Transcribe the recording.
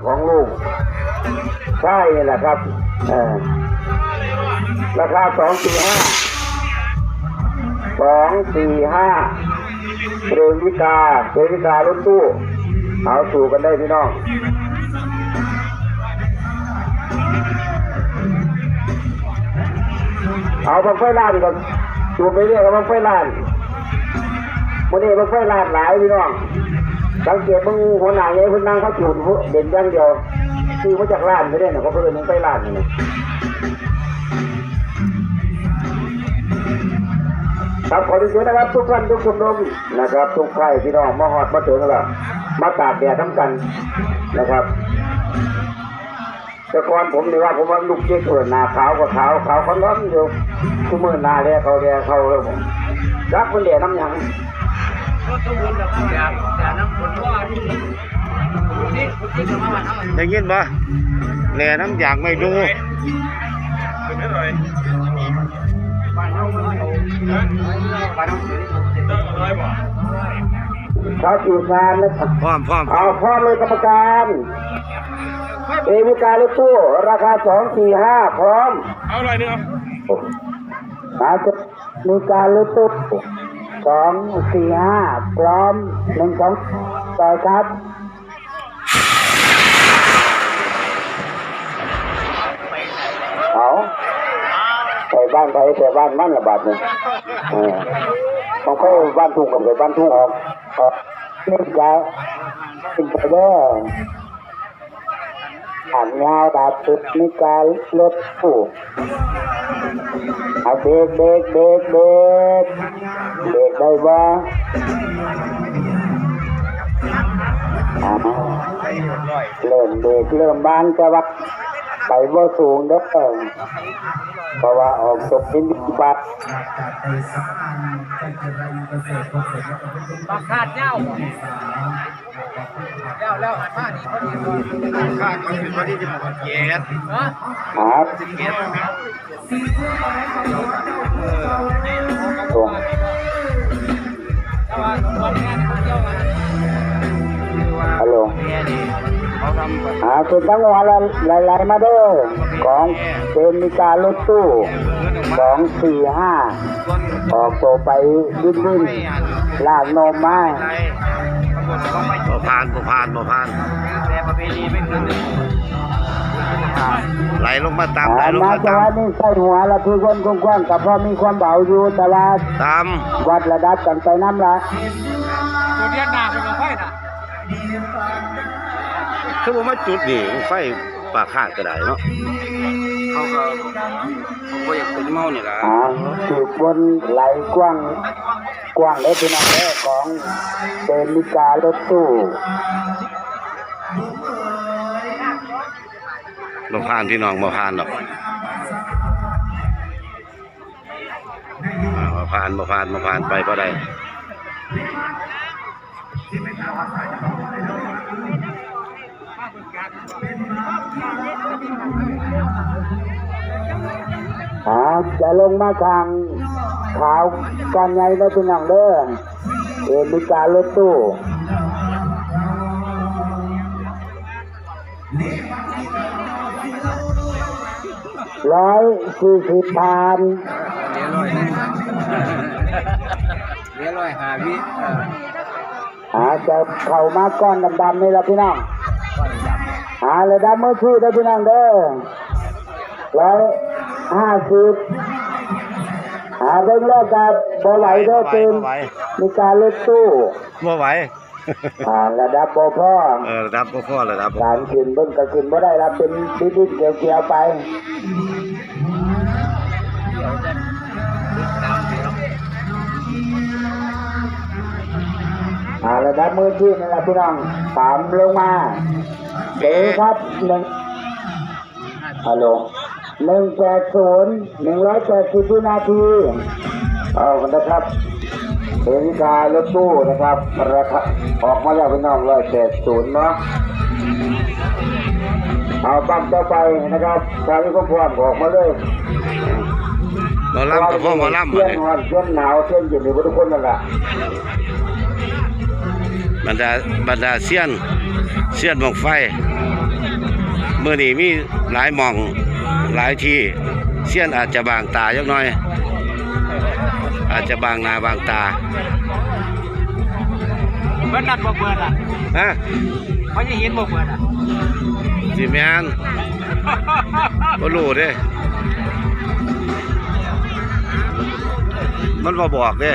ของลูกใช่แหละครับราคา245เรวิการถตู้เอาสู่กันได้พี่น้องเอาบังไฟล้านก่อนจูบไปเรื่อยกับบังไฟล้านวันนี้บังไฟล้านหลายพี่น้องสังเกตมึงหัวหน้าใหญ่คนนั่งเขาจูบเด่นอย่างเดียวคือมาจากล้านไม่ได้เนี่ยเขาเพิ่งบังไฟล้านนี่ครับขอดีนะครับทุกท่านทุกคนนะครับทุกใครพี่น้องมาหอดมาถึงแล้วมาตากแดดทั้งกันนะครับแต่ก่อนผมนี่ว่าผมว่าลูกเจ๊เกิดหน้าขาวก็ขาวเขาล้อมอยู่ทุกมือหน้าแดงเขาแล้วผมรักคนเดียน้ำยังได้ยินบ่แหล่น้ำยางไม่ดูเขาจีบงานนะครับพร้อมเอาพร้อมเลยกรรมการเอวิการถตู้ราคา245พร้อมเอาอะไรเนี่ยอาจจะมีการรถตู้245พร้อม1 2ต่อครับเอาไปบ้านใครแต่บ้านมันระบาดเนี่ยต้องเข้าบ้านทุ่งกับไปบ้านทุ่งออกนี่จะเป็นไปได้อ่านยาวดาบสุดมีการรถตู้เอาเบรกได้บ่เริ่มเบรกเริ่มบานจะวัดไปว่าสูงเด้อเพราะว่าออกตกดินปัดบักขาดเจ้าแล้วผ้าดีพอดีขาดพอดีจะบอกเย็ดครับฮัลโหลคือตั้งวันหลายๆมาเด้อของเป็นมีการรถตู้245ออกตัวไปดิ้นลากนมมาบ่ผ่านแต่ประเพณีไม่คืนไหลลงมาตามจังหวะนี้ใส่หัวละคือคนกว้างๆกับพอมีความเบาอยู่แต่ว่าตามวัดระดับกันไปน้ำละตัวเดียนหนาเป็นไฟน่ะคือว่ามาจุดนี่ไฟป่าขาดก็ได้เนาะเขาอยากเป็นเมาเนี่ยล่ะจุดบนไหลกว้างเลยพี่น้องของเป็นมิการถตู้บ่ผ่านพี่น้องบ่ผ่านหรอกบ่ผ่านไปบ่ได้จะลงมาทางขาวกันใหญ่ได้พี่น้องเด้อมีการรถตู้140ผ่านเดี๋ยว100หาวิจะเข้ามาก้อนดำๆนี่ละพี่น้องเลยดำมือชื่อได้พี่น้องเด้อ150เรื่องแรกกับบ่ไหลเด้อเป็นมีการรถตู้บ่ไหวระดับบ่พอระดับบ่พอระดับการขึ้นเบิ่งก็ขึ้นบ่ได้รับเป็นดินเกี่ยวไประดับมือชื่อนี่แหละพี่น้องตามลงมาเดี๋ยวครับฮัลโหล180 180วินาทีเอากันนะครับเอวิการถตู้นะครับราคาออกมาแล้วพี่น้อง180เนาะเอาปั๊มต่อไปนะครับทางนี้ก็พร้อมออกมาเลยหมอลำกับพ่อหมอลำเที่ยงร้อนเที่ยงหนาวเที่ยงเย็นอยู่ทุกคนนั่นแหละ บรรดาเสี้ยนบังไฟ เมื่อนี้มีหลายหม่องหลายที่เสี้ยนอาจจะบางตาจักหน่อย อาจจะบางหน้าบางตา เบิดนัดบ่เบิดอ่ะ ฮะ เขาจะเห็นบ่เบิดอ่ะ สิแม่นบ่รู้เด้มันบ่บอกเด้